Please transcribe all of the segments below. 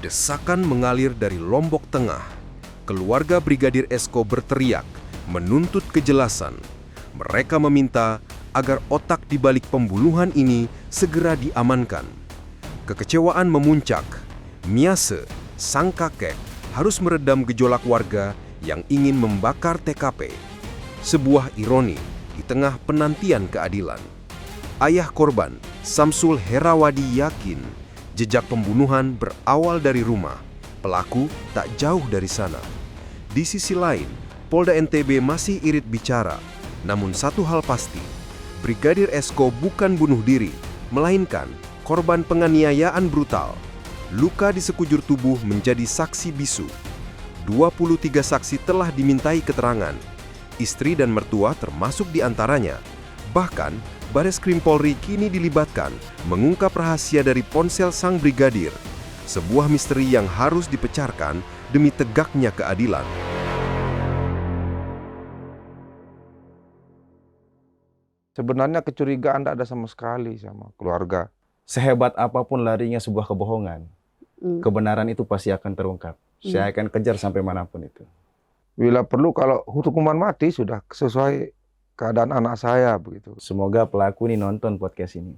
Desakan mengalir dari Lombok Tengah. Keluarga Brigadir Esko berteriak, menuntut kejelasan. Mereka meminta agar otak di balik pembunuhan ini segera diamankan. Kekecewaan memuncak. Miase, sang kakek, harus meredam gejolak warga yang ingin membakar TKP. Sebuah ironi di tengah penantian keadilan. Ayah korban, Samsul Herawadi, yakin jejak pembunuhan berawal dari rumah. Pelaku tak jauh dari sana. Di sisi lain, Polda NTB masih irit bicara. Namun satu hal pasti, Brigadir Esko bukan bunuh diri, melainkan korban penganiayaan brutal. Luka di sekujur tubuh menjadi saksi bisu. 23 saksi telah dimintai keterangan. Istri dan mertua termasuk di antaranya. Bahkan, Bareskrim Polri kini dilibatkan mengungkap rahasia dari ponsel sang brigadir. Sebuah misteri yang harus dipecahkan demi tegaknya keadilan. Sebenarnya kecurigaan tidak ada sama sekali sama keluarga. Sehebat apapun larinya sebuah kebohongan, kebenaran itu pasti akan terungkap. Saya akan kejar sampai manapun itu. Bila perlu kalau hukuman mati sudah sesuai keadaan anak saya begitu. Semoga pelaku ini nonton podcast ini.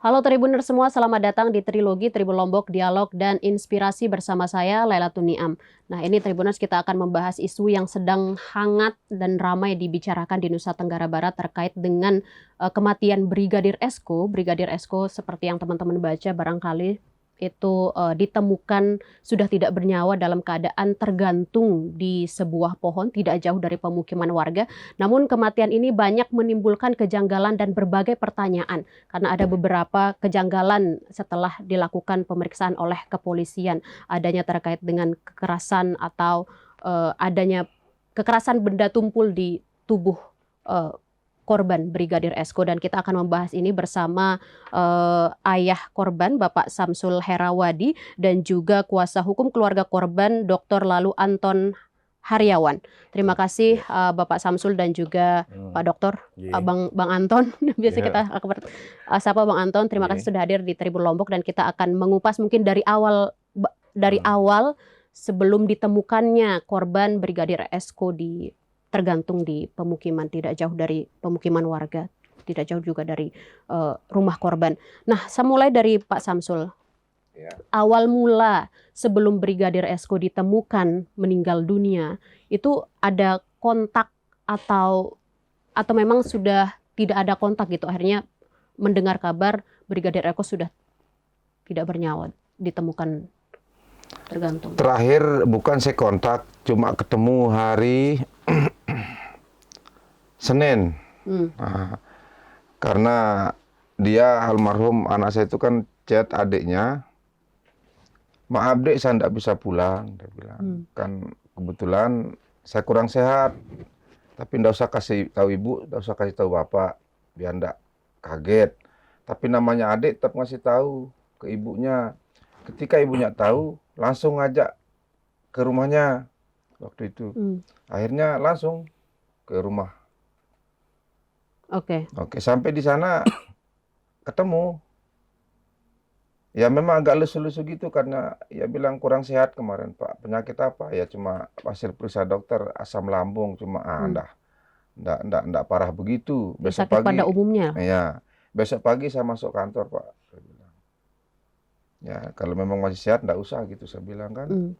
Halo Tribuners semua, selamat datang di Trilogi Tribun Lombok Dialog dan Inspirasi bersama saya Lailatul Niam. Nah ini Tribuners, kita akan membahas isu yang sedang hangat dan ramai dibicarakan di Nusa Tenggara Barat terkait dengan kematian Brigadir Esko. Brigadir Esko seperti yang teman-teman baca barangkali itu ditemukan sudah tidak bernyawa dalam keadaan tergantung di sebuah pohon tidak jauh dari pemukiman warga. Namun kematian ini banyak menimbulkan kejanggalan dan berbagai pertanyaan karena ada beberapa kejanggalan setelah dilakukan pemeriksaan oleh kepolisian, adanya terkait dengan kekerasan atau adanya kekerasan benda tumpul di tubuh korban Brigadir Esko, dan kita akan membahas ini bersama ayah korban Bapak Samsul Herawadi dan juga kuasa hukum keluarga korban Dr. Lalu Anton Haryawan. Terima kasih Bapak Samsul dan juga Pak Dokter, Bang Anton. Biasa kita sapa Bang Anton. Terima kasih sudah hadir di Tribun Lombok dan kita akan mengupas mungkin dari awal sebelum ditemukannya korban Brigadir Esko tergantung di pemukiman tidak jauh dari pemukiman warga, tidak jauh juga dari rumah korban. Nah, saya mulai dari Pak Samsul. Ya. Awal mula sebelum Brigadir Esko ditemukan meninggal dunia, itu ada kontak atau memang sudah tidak ada kontak gitu. Akhirnya mendengar kabar Brigadir Esko sudah tidak bernyawa, ditemukan tergantung. Terakhir bukan saya kontak, cuma ketemu hari Senin. Nah, karena dia almarhum anak saya itu kan chat adiknya, maaf dek saya tidak bisa pulang, dia bilang. Kan kebetulan saya kurang sehat, tapi tidak usah kasih tahu ibu, tidak usah kasih tahu bapak, biar tidak kaget. Tapi namanya adik tetap ngasih tahu ke ibunya. Ketika ibunya tahu, langsung ngajak ke rumahnya waktu itu. Akhirnya langsung ke rumah. Oke, sampai di sana ketemu. Ya memang agak lesu-lesu gitu karena ya bilang kurang sehat kemarin Pak. Penyakit apa? Ya cuma hasil periksa dokter asam lambung, cuma enggak parah begitu. Besok sakit pagi pada umumnya. Ya, besok pagi saya masuk kantor Pak. Saya bilang. Ya kalau memang masih sehat enggak usah gitu saya bilang kan.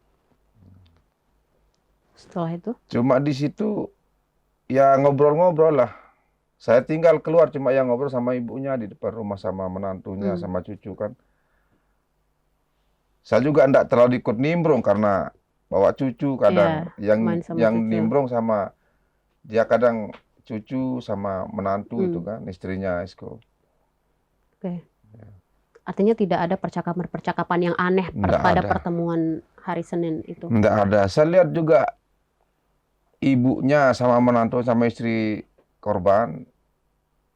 Setelah itu? Cuma di situ ya ngobrol-ngobrol lah. Saya tinggal keluar cuma yang ngobrol sama ibunya di depan rumah sama menantunya sama cucu kan. Saya juga enggak terlalu ikut nimbrung karena bawa cucu kadang yang nimbrung sama dia kadang cucu sama menantu itu kan istrinya Esko. Oke. Ya. Artinya tidak ada percakapan yang aneh pada pertemuan hari Senin itu. Enggak ada. Saya lihat juga ibunya sama menantu sama istri korban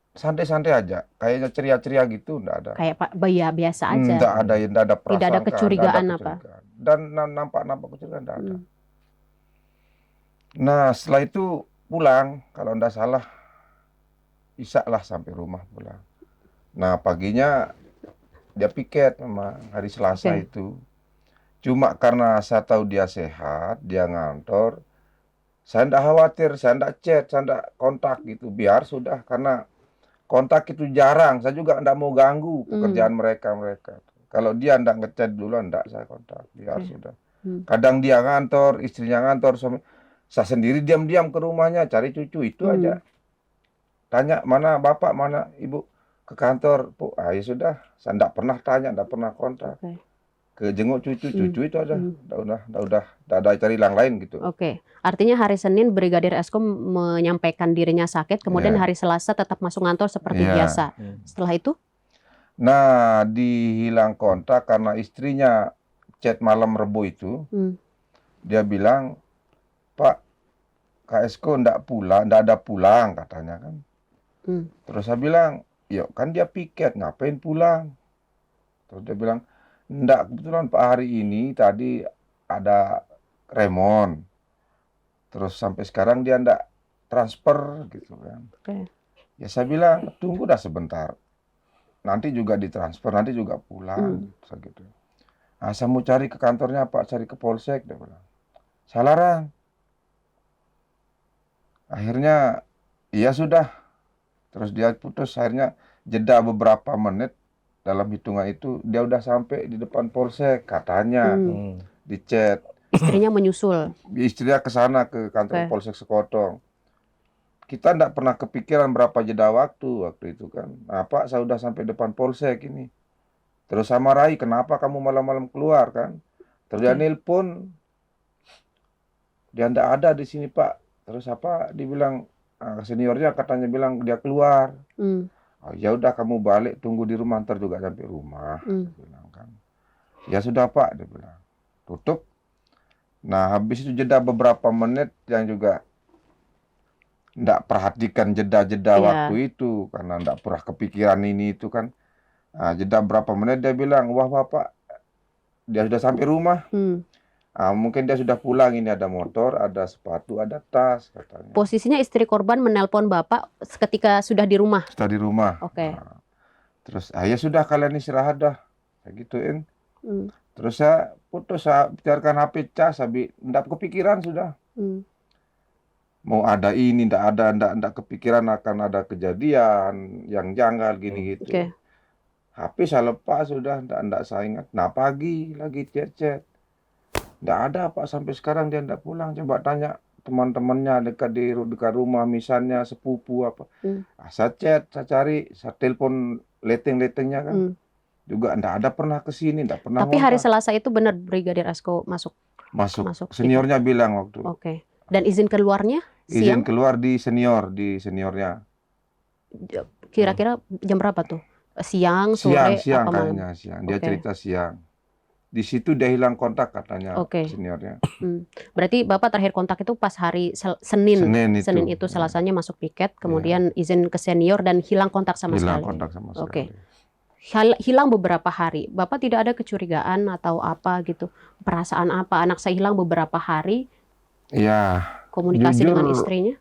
santai-santai aja, kayaknya ceria-ceria gitu, enggak ada. Kayak Pak biasa aja. Enggak ada perasaan. Tidak ada kecurigaan apa. Dan nampak kecurigaan enggak ada. Nah, setelah itu pulang, kalau enggak salah Isya lah sampai rumah pulang. Nah, paginya dia piket memang hari Selasa Oke. itu. Cuma karena saya tahu dia sehat, dia ngantor, saya enggak khawatir, saya enggak chat, saya enggak kontak gitu. Biar sudah, karena kontak itu jarang. Saya juga enggak mau ganggu pekerjaan mereka. Kalau dia enggak ngechat dulu, enggak saya kontak. Biar Oke. sudah. Kadang dia ngantor, istrinya ngantor, saya sendiri diam-diam ke rumahnya cari cucu itu aja. Tanya mana bapak, mana ibu, ke kantor, Bu. Ah, ya sudah, saya enggak pernah tanya, enggak pernah kontak. Oke. Ke jenguk cucu itu aja. Udah ada cari yang lain gitu. Oke, artinya hari Senin Brigadir Esko menyampaikan dirinya sakit, kemudian Iya. hari Selasa tetap masuk kantor seperti Iya. biasa. Setelah itu, Nah, dihilang kontak karena istrinya chat malam Rebo itu, dia bilang, Pak, Kak Esko ndak ada pulang katanya kan. Terus saya bilang, yuk kan dia piket, ngapain pulang? Terus dia bilang, ndak, kebetulan Pak hari ini tadi ada remon. Terus sampai sekarang dia ndak transfer gitu kan. Oke. Ya saya bilang, tunggu dah sebentar. Nanti juga ditransfer, nanti juga pulang. Gitu. Nah, saya mau cari ke kantornya Pak, cari ke Polsek, dia bilang. Saya larang. Akhirnya, iya sudah. Terus dia putus, akhirnya jeda beberapa menit, dalam hitungan itu dia udah sampai di depan Polsek, katanya. Di chat. Istrinya menyusul. Istrinya ke sana, ke kantor Polsek Sekotong. Kita enggak pernah kepikiran berapa jeda waktu itu kan. Nah, Pak, saya udah sampai depan Polsek ini. Terus sama Rai, kenapa kamu malam-malam keluar kan? Terus dia nelpon, dia enggak ada di sini Pak. Terus apa? Dibilang seniornya katanya bilang dia keluar. Oh, ya udah kamu balik, tunggu di rumah, ntar juga sampai rumah. Dia bilang kan. Ya sudah Pak, dia bilang. Tutup. Nah, habis itu jeda beberapa menit yang juga ndak perhatikan jeda-jeda waktu itu karena ndak pernah kepikiran ini itu kan. Nah, jeda berapa menit dia bilang, wah Bapak, dia sudah sampai rumah. Mungkin dia sudah pulang, ini ada motor, ada sepatu, ada tas katanya. Posisinya istri korban menelpon Bapak ketika sudah di rumah? Sudah di rumah. Oke. Nah, terus, ya sudah kalian istirahat dah. Saya gituin. Terus saya putus, saya biarkan HP cas, habis ndak kepikiran sudah. Mau ada ini, ndak kepikiran akan ada kejadian yang janggal gini gitu. HP saya lepas sudah, ndak saya ingat. Nah pagi lagi chat. Ndak ada Pak, sampai sekarang dia ndak pulang. Coba tanya teman-temannya dekat rumah, misalnya sepupu apa. Saya chat, saya cari, saya telepon leteng-letengnya kan. Juga ndak ada pernah ke sini, ndak pernah. Tapi hari Selasa itu benar Brigadir Esko masuk. Seniornya bilang waktu. Oke. Dan izin keluarnya siang? Izin keluar di seniornya. Kira-kira jam berapa tuh? Siang, sore, siang apa malam? kayaknya siang. Dia cerita siang. Di situ dia hilang kontak katanya seniornya. Berarti Bapak terakhir kontak itu pas hari Senin. Senin itu Selasanya masuk piket, kemudian izin ke senior dan hilang kontak sama sekali. Hilang kontak sama sekali. Hilang beberapa hari. Bapak tidak ada kecurigaan atau apa gitu? Perasaan apa? Anak saya hilang beberapa hari. Iya. Komunikasi dengan istrinya?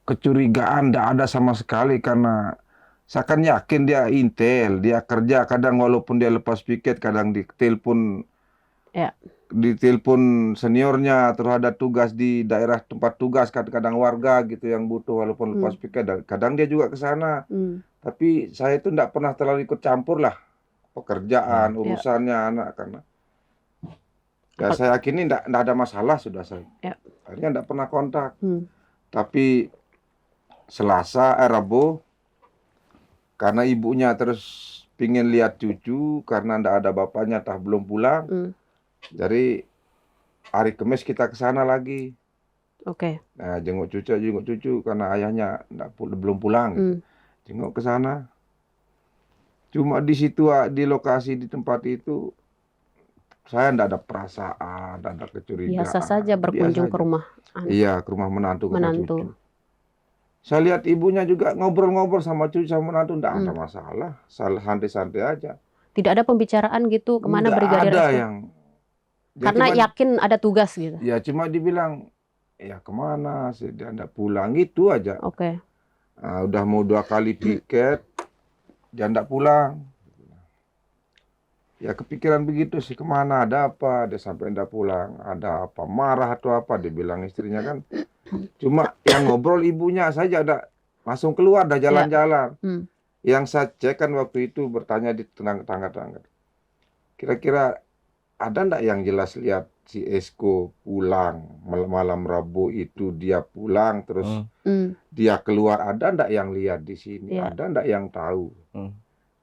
Kecurigaan tidak ada sama sekali karena saya kan yakin dia intel, dia kerja kadang walaupun dia lepas piket, kadang ditelepon seniornya, terus ada tugas di daerah tempat tugas, kadang warga gitu yang butuh walaupun lepas piket, kadang dia juga ke sana. Tapi saya itu tidak pernah terlalu ikut campur lah pekerjaan, urusannya anak karena ya saya yakin tidak ada masalah sudah saya. Akhirnya tidak pernah kontak. Tapi Selasa, Rabu, karena ibunya terus pingin lihat cucu, karena tidak ada bapaknya, belum pulang. Jadi hari Kamis kita ke sana lagi. Nah, jenguk cucu karena ayahnya belum pulang. Gitu. Jenguk ke sana. Cuma di situ, di lokasi di tempat itu, saya tidak ada perasaan, tidak ada kecurigaan. Biasa saja berkunjung ke rumah. Iya, ke rumah menantu. Cucu. Saya lihat ibunya juga ngobrol-ngobrol sama cucu sama menantu, tidak ada masalah, santai-santai aja. Tidak ada pembicaraan gitu kemana Brigadir Esko? Karena yakin ada tugas gitu. Ya cuma dibilang, ya kemana sih dia tidak pulang itu aja. Nah, udah mau 2 kali piket, dia tidak pulang. Ya kepikiran begitu sih, kemana, ada apa, dia sampai tidak pulang, ada apa, marah atau apa, dia bilang istrinya kan. Cuma yang ngobrol ibunya saja, ada langsung keluar, dah jalan-jalan. Yang saya cek kan waktu itu bertanya di tetangga-tetangga, kira-kira ada ndak yang jelas lihat si Esko pulang malam Rabu itu, dia pulang terus dia keluar, ada ndak yang lihat di sini, ada ndak yang tahu.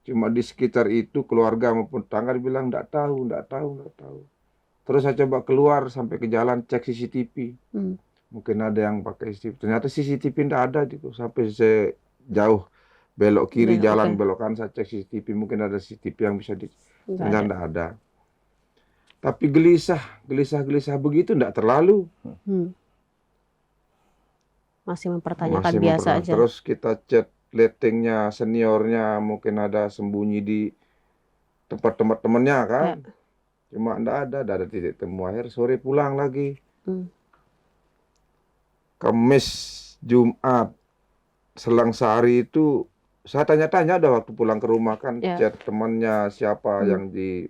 Cuma di sekitar itu keluarga maupun tetangga bilang ndak tahu. Terus saya coba keluar sampai ke jalan cek CCTV. Mungkin ada yang pakai CCTV. Ternyata CCTV ndak ada gitu. Sampai saya jauh belok kiri jalan, belok kanan saya cek CCTV, mungkin ada CCTV yang bisa ternyata ndak ada. Tapi gelisah begitu ndak terlalu. Masih mempertanyakan biasa aja. Terus kita chat lettingnya, seniornya, mungkin ada sembunyi di tempat-tempat temannya kan. Cuma ndak ada titik temu. Akhir sore pulang lagi. Kamis, Jumat, selang sehari itu saya tanya-tanya ada waktu pulang ke rumah kan, chat temannya siapa yang di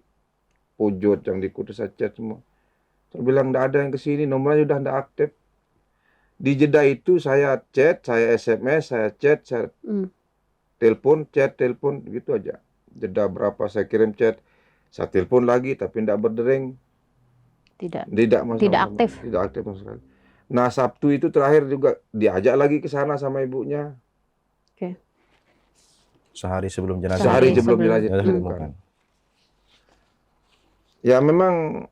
Pujut, yang di Kutus, saya chat semua. Saya bilang ndak ada yang kesini, nomornya sudah ndak aktif. Di jeda itu saya chat, saya SMS, saya chat, saya telepon, chat, telepon, gitu aja. Jeda berapa saya kirim chat, saya telepon lagi tapi tidak berdering. Tidak aktif sama sekali. Nah, Sabtu itu terakhir juga diajak lagi ke sana sama ibunya. Sehari sebelum jenazah. Sehari sebelum jenazah ditemukan. Ya memang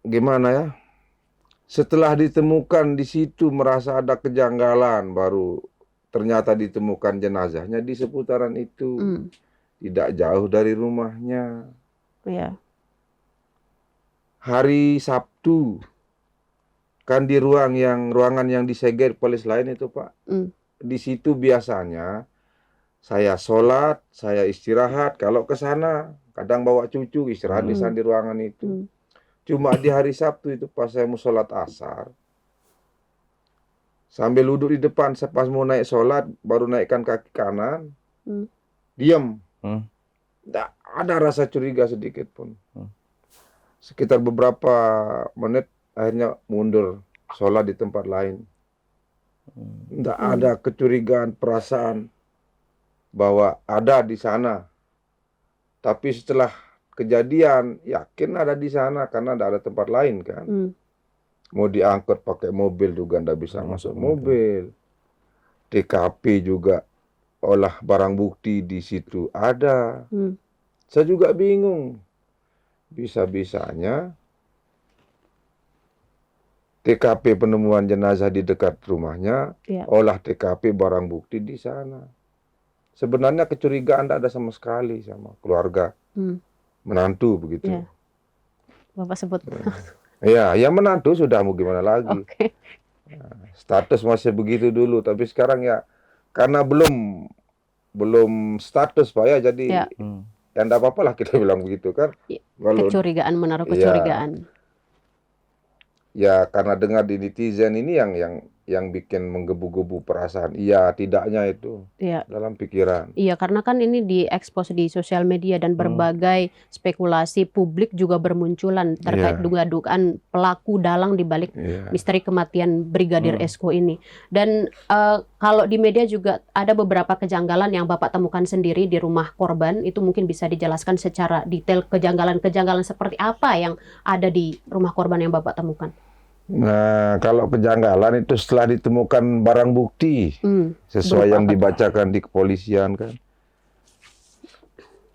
gimana ya? Setelah ditemukan di situ merasa ada kejanggalan, baru ternyata ditemukan jenazahnya di seputaran itu, tidak jauh dari rumahnya. Hari Sabtu kan di ruangan yang disegel polis lain itu Pak. Di situ biasanya saya sholat, saya istirahat. Kalau ke sana kadang bawa cucu istirahat di sana di ruangan itu. Cuma di hari Sabtu itu pas saya mau sholat asar, sambil duduk di depan, saya pas mau naik sholat, baru naikkan kaki kanan, diam. Tidak ada rasa curiga sedikit pun. Sekitar beberapa menit, akhirnya mundur, sholat di tempat lain. Tidak ada kecurigaan, perasaan bahwa ada di sana. Tapi setelah kejadian, yakin ada di sana karena tidak ada tempat lain kan. Mau diangkut pakai mobil juga tidak bisa masuk mobil. TKP juga olah barang bukti di situ ada. Saya juga bingung. Bisa-bisanya TKP penemuan jenazah di dekat rumahnya, olah TKP barang bukti di sana. Sebenarnya kecurigaan tidak ada sama sekali sama keluarga. Menantu begitu. Bapak sebut. Ya menantu sudah mau gimana lagi. Status masih begitu dulu, tapi sekarang ya karena belum status Pak ya, jadi ya enggak apa-apa lah kita bilang begitu kan. Kecurigaan, menaruh kecurigaan. Ya karena dengar di netizen ini yang bikin menggebu-gebu perasaan iya tidaknya itu dalam pikiran. Iya, karena kan ini diekspos di sosial media dan berbagai spekulasi publik juga bermunculan terkait dugaan pelaku dalang di balik misteri kematian Brigadir Esko ini. Dan kalau di media juga ada beberapa kejanggalan yang Bapak temukan sendiri di rumah korban, itu mungkin bisa dijelaskan secara detail kejanggalan-kejanggalan seperti apa yang ada di rumah korban yang Bapak temukan? Nah, kalau kejanggalan itu setelah ditemukan barang bukti sesuai yang dibacakan di kepolisian kan.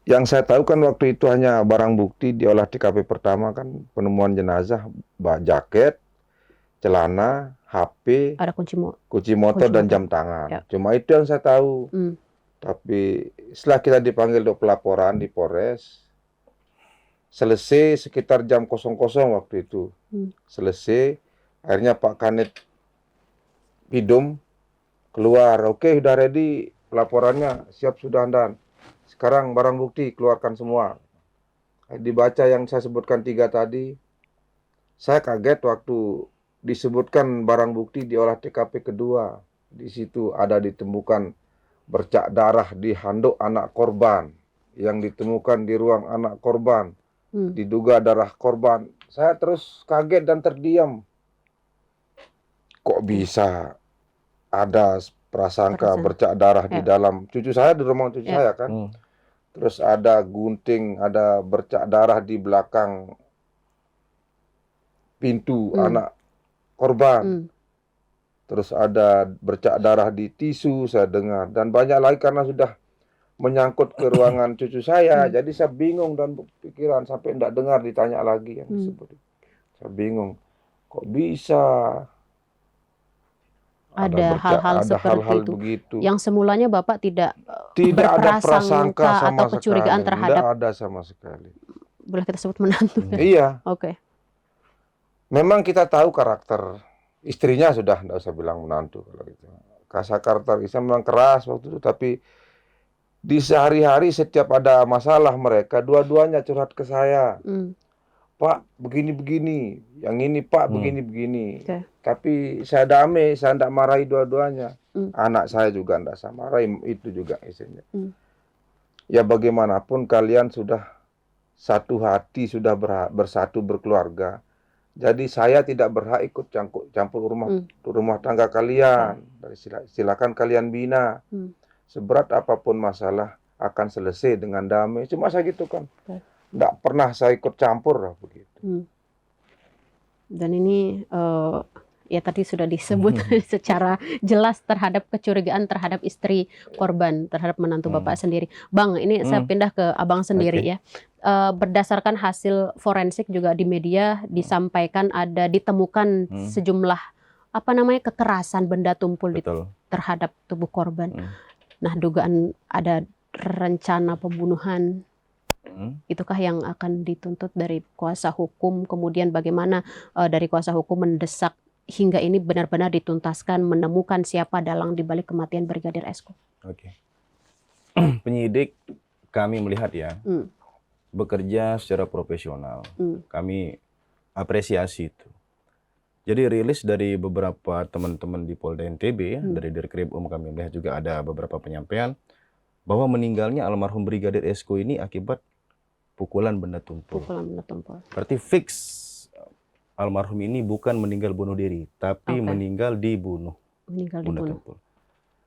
Yang saya tahu kan waktu itu hanya barang bukti di olah TKP pertama kan, penemuan jenazah, jaket, celana, HP, ada kunci motor dan jam tangan. Cuma itu yang saya tahu. Tapi setelah kita dipanggil untuk pelaporan di Polres, selesai sekitar jam 00 waktu itu. Selesai, akhirnya Pak Kanit Pidum keluar. Oke, sudah ready pelaporannya, siap sudah Andan. Sekarang barang bukti keluarkan semua. Dibaca yang saya sebutkan 3 tadi. Saya kaget waktu disebutkan barang bukti di olah TKP kedua. Di situ ada ditemukan bercak darah di handuk anak korban. yang ditemukan di ruang anak korban, diduga darah korban. Saya terus kaget dan terdiam. Kok bisa ada prasangka bercak darah di dalam cucu saya, di rumah cucu saya kan. Terus ada gunting, ada bercak darah di belakang pintu anak korban. Terus ada bercak darah di tisu, saya dengar. Dan banyak lagi karena sudah menyangkut ke ruangan cucu saya. Jadi saya bingung dan pikiran sampai tidak dengar ditanya lagi yang disebut. Saya bingung, kok bisa ada hal-hal seperti itu begitu. Yang semulanya Bapak tidak ada prasangka sama atau kecurigaan sekali. terhadap, tidak ada sama sekali. boleh kita sebut menantu. Iya. Oke. Memang kita tahu karakter istrinya, sudah tidak usah bilang menantu kalau gitu. Karakter istrinya memang keras waktu itu, tapi di sehari-hari setiap ada masalah mereka dua-duanya curhat ke saya. Pak begini-begini, yang ini Pak begini-begini. Tapi saya damai, saya tidak marahi dua-duanya. Anak saya juga tidak saya marahi, itu juga istrinya. Ya bagaimanapun kalian sudah satu hati, sudah bersatu berkeluarga. Jadi saya tidak berhak ikut campur rumah tangga kalian. Silakan kalian bina. Seberat apapun masalah akan selesai dengan damai. Cuma saya gitu kan. Tidak pernah saya ikut campur lah begitu. Dan ini ya tadi sudah disebut secara jelas terhadap kecurigaan terhadap istri korban, terhadap menantu Bapak sendiri. Bang, ini saya pindah ke Abang sendiri ya. Berdasarkan hasil forensik juga di media disampaikan ada ditemukan sejumlah kekerasan, benda tumpul terhadap tubuh korban. Nah, dugaan ada rencana pembunuhan, itukah yang akan dituntut dari kuasa hukum? Kemudian bagaimana dari kuasa hukum mendesak hingga ini benar-benar dituntaskan, menemukan siapa dalang dibalik kematian Brigadir Esko? Oke. Penyidik kami melihat ya, bekerja secara profesional. Kami apresiasi itu. Jadi rilis dari beberapa teman-teman di Polda NTB, dari Dirkrim kami melihat juga ada beberapa penyampaian bahwa meninggalnya almarhum Brigadir Esko ini akibat pukulan benda tumpul. Berarti fix almarhum ini bukan meninggal bunuh diri, tapi meninggal dibunuh. Benda tumpul.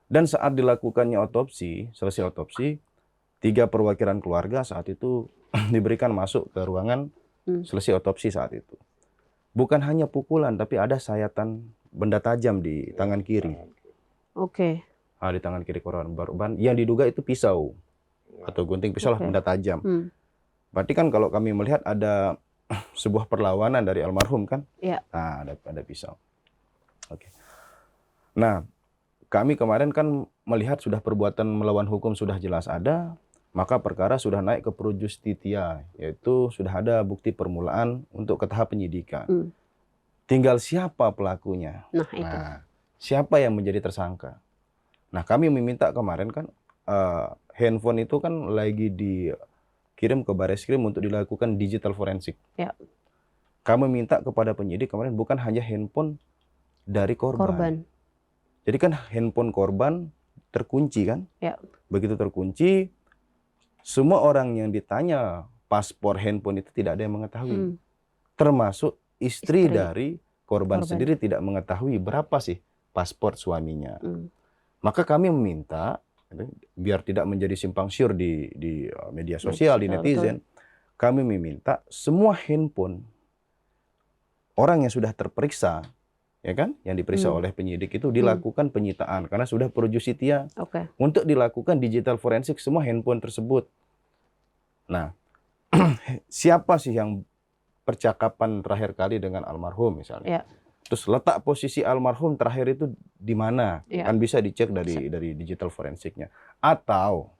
Dan saat dilakukannya otopsi, selesai otopsi, 3 perwakilan keluarga saat itu diberikan masuk ke ruangan selesai otopsi saat itu. Bukan hanya pukulan, tapi ada sayatan benda tajam di tangan kiri. Di tangan kiri korban yang diduga itu pisau atau gunting pisau lah, benda tajam. Berarti kan kalau kami melihat ada sebuah perlawanan dari almarhum kan? Nah, ada pisau. Nah, kami kemarin kan melihat sudah perbuatan melawan hukum sudah jelas ada, maka perkara sudah naik ke pro justitia, yaitu sudah ada bukti permulaan untuk ke tahap penyidikan. Tinggal siapa pelakunya. Nah, siapa yang menjadi tersangka. Nah, kami meminta kemarin kan handphone itu kan lagi dikirim ke Bareskrim untuk dilakukan digital forensik. Kami minta kepada penyidik kemarin bukan hanya handphone dari korban. Jadi kan handphone korban terkunci kan? Begitu terkunci, semua orang yang ditanya paspor handphone itu tidak ada yang mengetahui. Termasuk istri dari korban sendiri tidak mengetahui berapa sih paspor suaminya. Maka kami meminta, biar tidak menjadi simpang siur di media sosial, di netizen, kami meminta semua handphone orang yang sudah terperiksa, ya kan, yang diperiksa oleh penyidik itu dilakukan penyitaan karena sudah pro justitia untuk dilakukan digital forensik semua handphone tersebut. Nah, siapa sih yang percakapan terakhir kali dengan almarhum misalnya? Terus letak posisi almarhum terakhir itu di mana? Kan bisa dicek dari digital forensiknya. Atau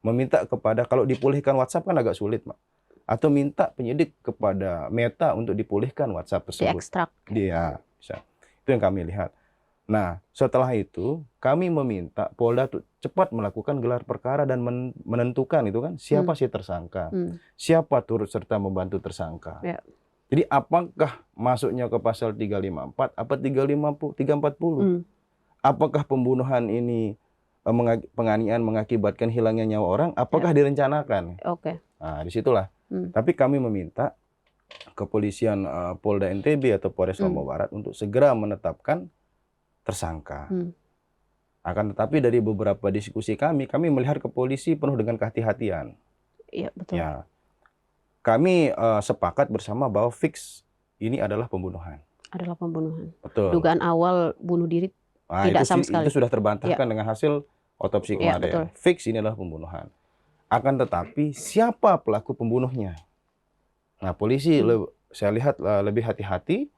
meminta kepada, kalau dipulihkan WhatsApp kan agak sulit, Mak. Atau minta penyidik kepada Meta untuk dipulihkan WhatsApp tersebut. Diekstrak. Iya, bisa. Itu yang kami lihat. Nah, setelah itu kami meminta Polda cepat melakukan gelar perkara dan menentukan itu kan siapa sih tersangka, siapa turut serta membantu tersangka. Jadi apakah masuknya ke pasal 354 apa 340? Apakah pembunuhan ini penganiayaan mengakibatkan hilangnya nyawa orang, apakah direncanakan? Oke. Nah, disitulah. Tapi kami meminta kepolisian Polda NTB atau Polres Lombok Barat untuk segera menetapkan tersangka. Akan tetapi dari beberapa diskusi kami melihat ke polisi penuh dengan kehati-hatian. Iya, betul. Ya, kami sepakat bersama bahwa fix ini adalah pembunuhan. Adalah pembunuhan. Betul. Dugaan awal bunuh diri tidak sama sekali. Itu sudah terbantahkan dengan hasil otopsi Ya, kemarin. betul. Fix ini adalah pembunuhan. Akan tetapi siapa pelaku pembunuhnya? Nah, polisi saya lihat lebih hati-hati,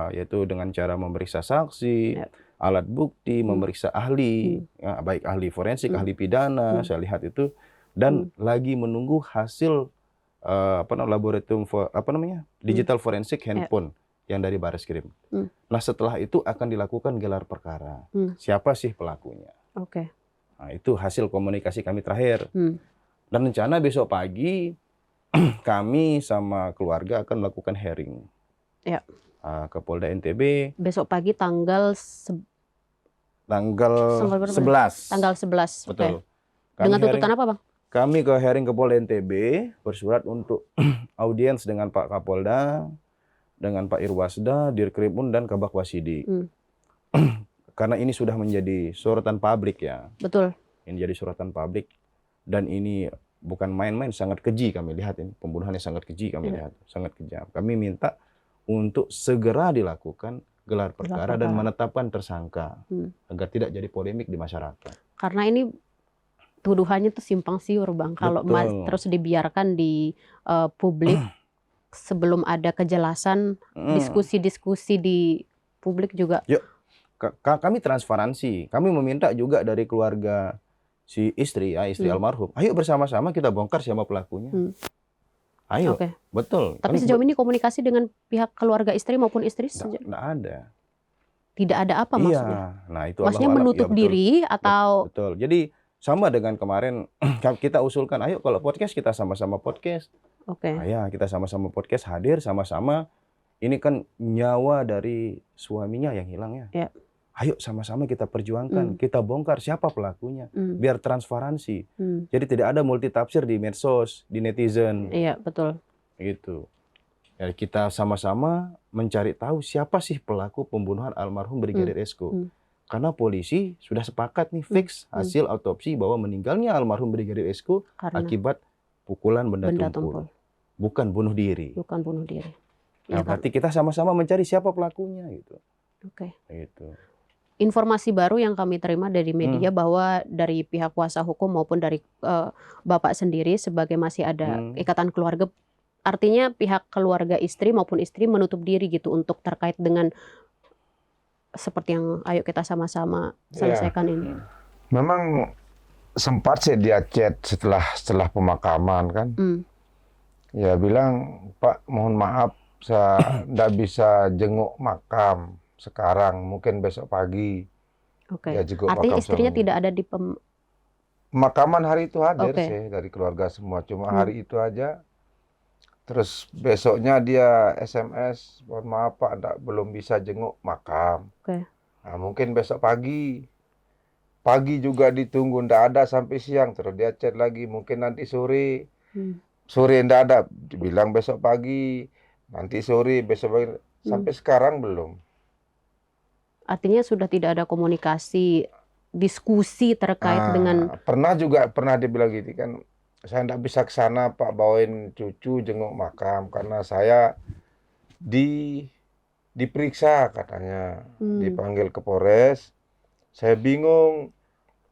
yaitu dengan cara memeriksa saksi, alat bukti, memeriksa ahli, baik ahli forensik, ahli pidana, saya lihat itu, dan lagi menunggu hasil laboratorium digital forensik handphone yang dari Bareskrim. Nah, setelah itu akan dilakukan gelar perkara. Siapa sih pelakunya? Oke. Nah, itu hasil komunikasi kami terakhir. Dan rencana besok pagi kami sama keluarga akan melakukan hearing ke Polda NTB. Besok pagi tanggal 11. Tanggal 11. Betul. Dengan tuntutan apa, Bang? Kami ke hearing ke Polda NTB bersurat untuk audiens dengan Pak Kapolda, dengan Pak Irwasda, Dirkrimun dan Kabak Wasidik. Karena ini sudah menjadi sorotan publik ya. Betul. Ini jadi sorotan publik dan ini bukan main-main, sangat keji kami lihat ini. Pembunuhannya sangat keji kami lihat, sangat kejam. Kami minta untuk segera dilakukan gelar perkara dan menetapkan tersangka agar tidak jadi polemik di masyarakat. Karena ini tuduhannya tuh simpang siur, Bang. Kalau terus dibiarkan di publik sebelum ada kejelasan, diskusi-diskusi di publik juga. Yuk, kami transparansi. Kami meminta juga dari keluarga si istri, istri almarhum, ayo bersama-sama kita bongkar siapa pelakunya. Ayo, betul. Tapi sejauh ini komunikasi dengan pihak keluarga istri maupun istri nggak ada. Tidak ada apa maksudnya? Nah itu maksudnya menutup diri atau? Betul. Jadi sama dengan kemarin kita usulkan, ayo kalau podcast kita sama-sama podcast. Ayo kita sama-sama podcast, hadir sama-sama. Ini kan nyawa dari suaminya yang hilang ya. Ayo sama-sama kita perjuangkan, kita bongkar siapa pelakunya, biar transparansi. Jadi tidak ada multitafsir di medsos, di netizen. Iya, betul. Gitu. Ya, kita sama-sama mencari tahu siapa sih pelaku pembunuhan almarhum Brigadir Esko. Karena polisi sudah sepakat nih fix hasil autopsi bahwa meninggalnya almarhum Brigadir Esko akibat pukulan benda tumpul. Bukan bunuh diri. Bukan bunuh diri. Nah, berarti kita sama-sama mencari siapa pelakunya gitu. Gitu. Informasi baru yang kami terima dari media bahwa dari pihak kuasa hukum maupun dari Bapak sendiri sebagai masih ada ikatan keluarga, artinya pihak keluarga istri maupun istri menutup diri gitu untuk terkait dengan seperti yang ayo kita sama-sama selesaikan ini. Memang sempat sih dia chat setelah pemakaman kan. Ya bilang, Pak mohon maaf saya tidak bisa jenguk makam sekarang, mungkin besok pagi. Ya, artinya istrinya tidak ada di pemakaman hari itu hadir sih dari keluarga semua, cuma hari itu aja. Terus besoknya dia SMS, mohon maaf Pak, belum bisa jenguk makam. Nah, mungkin besok pagi. Pagi juga ditunggu, ndak ada sampai siang. Terus dia chat lagi, mungkin nanti sore. Sore ndak ada, bilang besok pagi. Nanti sore, besok pagi. Sampai sekarang belum. Artinya sudah tidak ada komunikasi, diskusi terkait dengan... Pernah dibilang gitu kan, saya ndak bisa ke sana Pak, bawain cucu jenguk makam. Karena saya diperiksa katanya, dipanggil ke Polres. Saya bingung,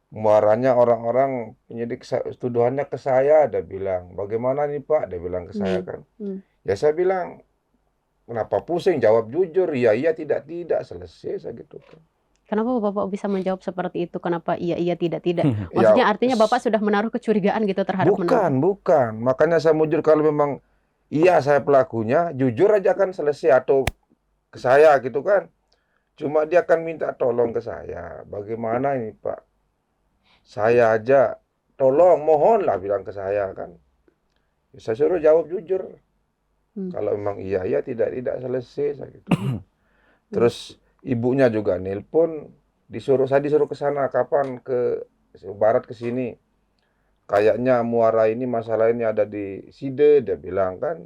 muaranya orang-orang penyidik tuduhannya ke saya. Dia bilang, bagaimana nih Pak? Dia bilang ke saya kan. Ya saya bilang, kenapa pusing? Jawab jujur, iya, tidak, selesai saya gitu kan. Kenapa Bapak bisa menjawab seperti itu? Kenapa iya, tidak? Maksudnya artinya Bapak sudah menaruh kecurigaan gitu terhadap Bukan. Makanya saya jujur, kalau memang iya saya pelakunya, jujur aja kan selesai, atau ke saya gitu kan. Cuma dia akan minta tolong ke saya. Bagaimana ini Pak? Saya aja tolong, mohonlah bilang ke saya kan. Saya suruh jawab jujur. Kalau memang iya, tidak selesai saya gitu. Terus ibunya juga nelpon, Saya disuruh ke sana, kapan ke barat ke sini. Kayaknya muara ini masalah ini ada di Side, dia bilang kan.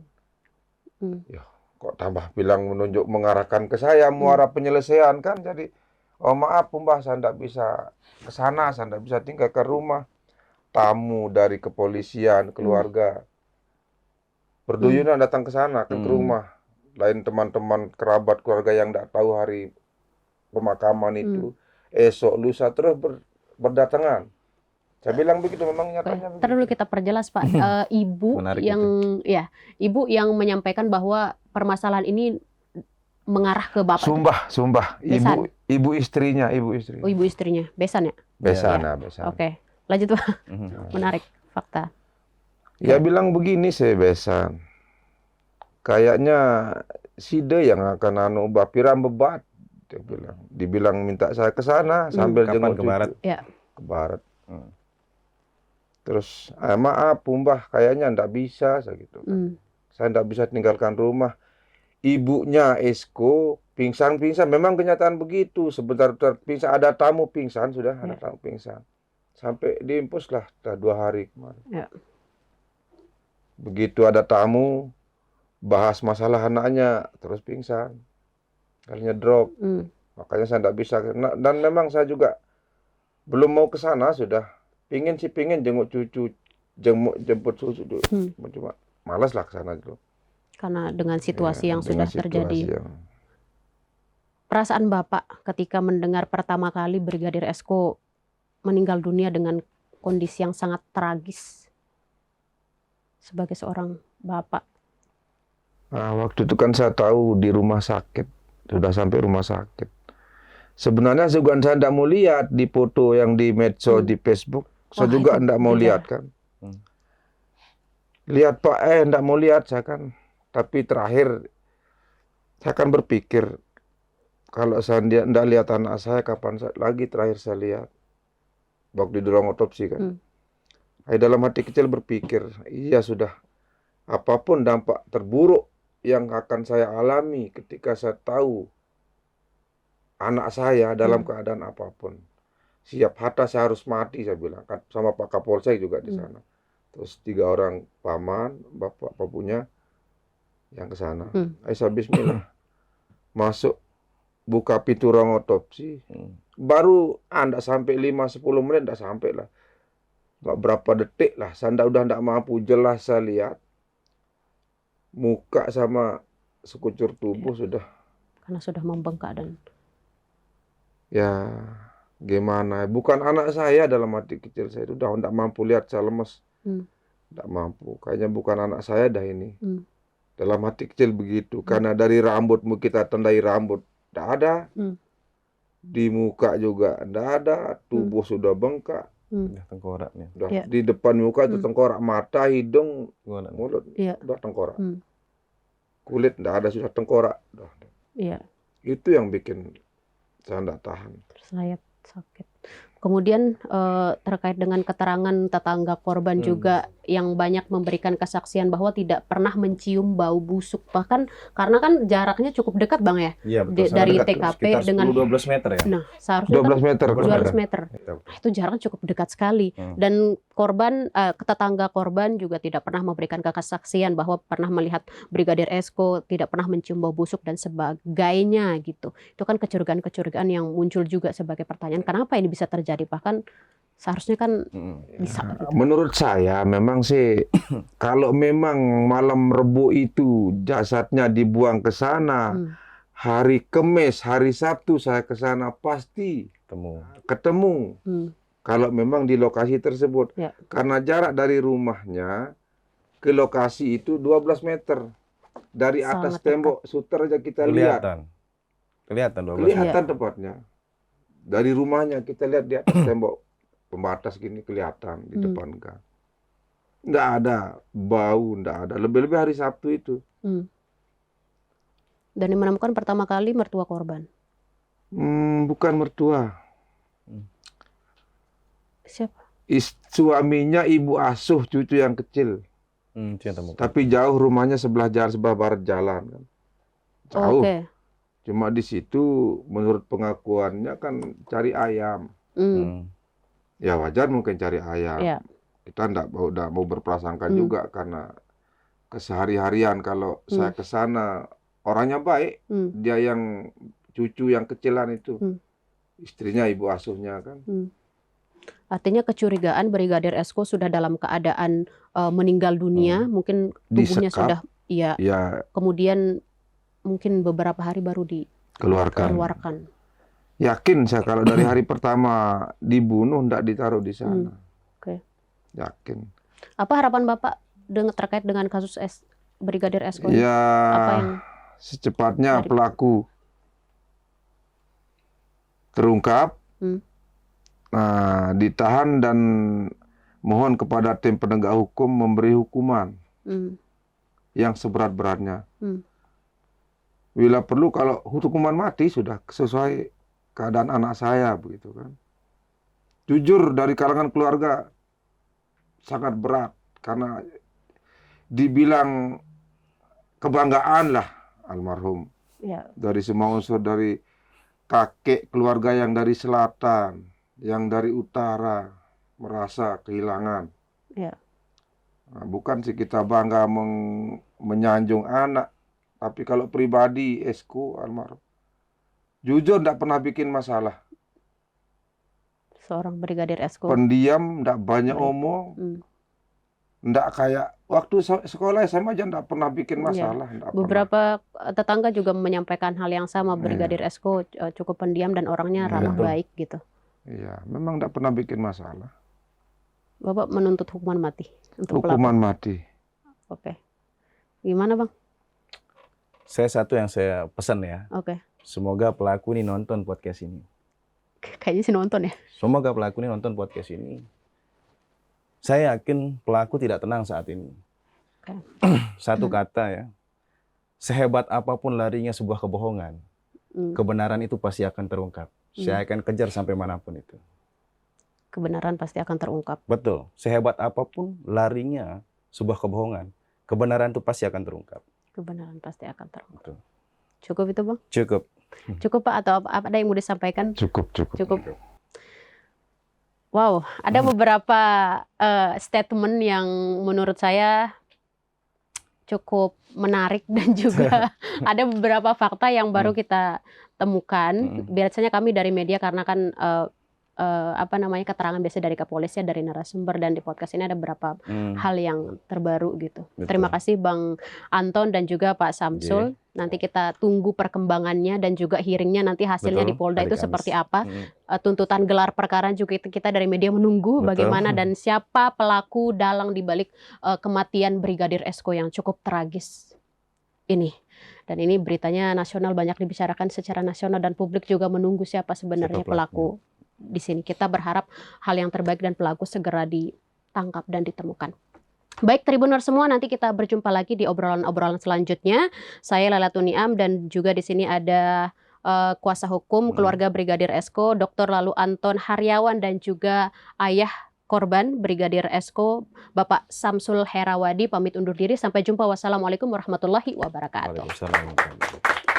Ya, kok tambah bilang menunjuk mengarahkan ke saya muara penyelesaian kan. Jadi, oh maaf Mbah, saya tidak bisa ke sana, saya tidak bisa tinggal ke rumah. Tamu dari kepolisian, keluarga, berduyunan datang ke sana, ke rumah. Lain teman-teman, kerabat, keluarga yang tidak tahu hari pemakaman itu. Esok, lusa terus berdatangan. Saya bilang begitu, memang nyatanya begitu. Ntar dulu kita perjelas Pak. Ibu Menarik yang ibu yang menyampaikan bahwa permasalahan ini mengarah ke Bapak. Sumpah. Besan. Ibu istrinya. Oh, ibu istrinya. Besan ya? Besan. Oke. Lanjut Pak. Menarik fakta. Ya bilang begini saya Besan. Kayaknya Side yang akan Bapiram bebat. Dia bilang. Dibilang minta saya ke sana sambil Kapan jenguk ke barat? cucu. Ya. Ke barat. Terus, maaf Mbah, kayaknya ndak bisa, saya gitu. Saya ndak bisa tinggalkan rumah. Ibunya Esko pingsan. Memang kenyataan begitu. Sebentar pingsan, ada tamu pingsan, ada tamu pingsan. Sampai diimpus lah, 2 hari kemarin. Ya. Begitu ada tamu, bahas masalah anaknya, terus pingsan. Kalinya drop. Makanya saya ndak bisa. Dan memang saya juga belum mau ke sana sudah. Pingin jenguk cucu, jemput susu dulu. Cuma malas lah ke sana dulu. Karena dengan situasi yang sudah terjadi. Yang... Perasaan Bapak ketika mendengar pertama kali Brigadir Esko meninggal dunia dengan kondisi yang sangat tragis sebagai seorang bapak. Nah, waktu itu kan saya tahu di rumah sakit, sudah sampai rumah sakit. Sebenarnya saya tidak mau lihat di foto yang di medsos, di Facebook. Saya juga tidak mau lihat kan. Lihat Pak, tidak mau lihat saya kan. Tapi terakhir, saya kan berpikir, kalau saya tidak lihat anak saya, kapan lagi terakhir saya lihat. Waktu di ruang otopsi kan. Dalam hati kecil berpikir, iya sudah. Apapun dampak terburuk yang akan saya alami ketika saya tahu anak saya dalam keadaan apapun. Siap hatta saya harus mati, saya bilang kan sama Pak Kapolsek juga di sana. Terus 3 orang paman, bapak papunya yang ke sana. Saya bismillah. Masuk buka pintu ruang otopsi. Baru enggak sampai 5-10 menit, enggak sampai lah. Enggak berapa detik lah, saya udah enggak mampu jelas saya lihat. Muka sama sekucur tubuh sudah. Karena sudah membengkak dan ya gimana, bukan anak saya dalam hati kecil saya itu udah tidak mampu lihat, saya lemes, tidak mampu, kayaknya bukan anak saya dah ini. Dalam hati kecil begitu, karena dari rambutmu kita tandai rambut, tidak ada, di muka juga tidak ada, tubuh sudah bengkak, Udah tengkoraknya. udah di depan muka itu tengkorak, mata, hidung, mulut, udah tengkorak, kulit tidak ada, sudah tengkorak, itu yang bikin saya tidak tahan. Terselayap sakit. Kemudian terkait dengan keterangan tetangga korban juga yang banyak memberikan kesaksian bahwa tidak pernah mencium bau busuk, bahkan karena kan jaraknya cukup dekat Bang ya, Iya, betul. dari Dekat, TKP sekitar dengan 10-12 meter ya. Nah, seharusnya 12 kan meter. 12 meter. Nah, itu jaraknya cukup dekat sekali. Dan korban, tetangga korban juga tidak pernah memberikan kesaksian bahwa pernah melihat Brigadir Esko tidak pernah mencium bau busuk dan sebagainya gitu. Itu kan kecurigaan-kecurigaan yang muncul juga sebagai pertanyaan, kenapa ini bisa terjadi? Bahkan seharusnya kan bisa. Gitu. Menurut saya memang sih kalau memang malam Rebo itu jasadnya dibuang ke sana, hari Kamis, hari Sabtu saya ke sana pasti ketemu. Kalau memang di lokasi tersebut. Karena jarak dari rumahnya ke lokasi itu 12 meter. Dari atas tembok suter aja kita lihat. Kelihatan 12 Kelihatan tepatnya. Dari rumahnya kita lihat di atas tembok pembatas gini kelihatan di depan gang. Nggak ada bau, nggak ada. Lebih-lebih hari Sabtu itu. Dan yang menemukan pertama kali mertua korban. Bukan mertua. Siapa? Suaminya ibu asuh cucu yang kecil. Tapi jauh rumahnya sebelah barat jalan kan. Jauh. Cuma di situ menurut pengakuannya kan cari ayam. Ya wajar mungkin cari ayam. Ya. Kita nggak mau berprasangka juga karena kesehari-harian kalau saya ke sana orangnya baik, dia yang cucu yang kecilan itu, istrinya ibu asuhnya kan. Artinya kecurigaan Brigadir Esko sudah dalam keadaan meninggal dunia, mungkin tubuhnya Disekap, sudah, ya, ya kemudian mungkin beberapa hari baru keluarkan. dikeluarkan. Yakin saya kalau dari hari pertama dibunuh ndak ditaruh di sana. Oke. Yakin. Apa harapan Bapak terkait dengan kasus Brigadir Esko ini? Ya Apa yang secepatnya pelaku terungkap, ditahan dan mohon kepada tim penegak hukum memberi hukuman yang seberat-beratnya. Bila perlu kalau hukuman mati sudah sesuai keadaan anak saya begitu kan. Jujur dari kalangan keluarga sangat berat karena dibilang kebanggaan lah almarhum. Ya. Dari semua unsur, dari kakek keluarga yang dari selatan, yang dari utara merasa kehilangan. Ya. Nah, bukan sih kita bangga menyanjung anak, tapi kalau pribadi Esko almarhum, jujur tidak pernah bikin masalah. Seorang Brigadir Esko. Pendiam, tidak banyak omong, tidak kayak waktu sekolah SMA aja tidak pernah bikin masalah. Beberapa tetangga juga menyampaikan hal yang sama, Brigadir Esko cukup pendiam dan orangnya ramah baik gitu. Iya, memang tidak pernah bikin masalah. Bapak menuntut hukuman mati untuk Hukuman pelaku. mati. Oke. Gimana Bang? Satu yang saya pesan ya. Oke. Semoga pelaku ini nonton podcast ini. Kayaknya sih nonton ya. Semoga pelaku ini nonton podcast ini. Saya yakin pelaku tidak tenang saat ini. Oke. Satu kata ya. Sehebat apapun larinya sebuah kebohongan, kebenaran itu pasti akan terungkap. Saya akan kejar sampai manapun itu. Kebenaran pasti akan terungkap. Betul. Sehebat apapun larinya sebuah kebohongan, kebenaran itu pasti akan terungkap. Kebenaran pasti akan terungkap. Betul. Cukup itu Bang? Cukup. Cukup Pak, atau ada yang mau disampaikan? Cukup. Wow, ada beberapa statement yang menurut saya cukup menarik dan juga ada beberapa fakta yang baru kita temukan. Biasanya kami dari media karena kan keterangan biasa dari kepolisian, dari narasumber, dan di podcast ini ada beberapa hal yang terbaru gitu. Betul. Terima kasih Bang Anton dan juga Pak Samsul. Nanti kita tunggu perkembangannya dan juga hearingnya nanti hasilnya di Polda itu seperti apa. Tuntutan gelar perkara juga kita dari media menunggu bagaimana dan siapa pelaku dalang dibalik kematian Brigadir Esko yang cukup tragis ini. Dan ini beritanya nasional, banyak dibicarakan secara nasional dan publik juga menunggu siapa sebenarnya pelaku. Di sini kita berharap hal yang terbaik dan pelaku segera ditangkap dan ditemukan. Baik Tribuners semua, nanti kita berjumpa lagi di obrolan-obrolan selanjutnya. Saya Lailatul Niam dan juga di sini ada kuasa hukum keluarga Brigadir Esko, Dr. Lalu Anton Haryawan, dan juga ayah korban Brigadir Esko, Bapak Samsul Herawadi. Pamit undur diri, sampai jumpa. Wassalamualaikum warahmatullahi wabarakatuh. Waalaikumsalam.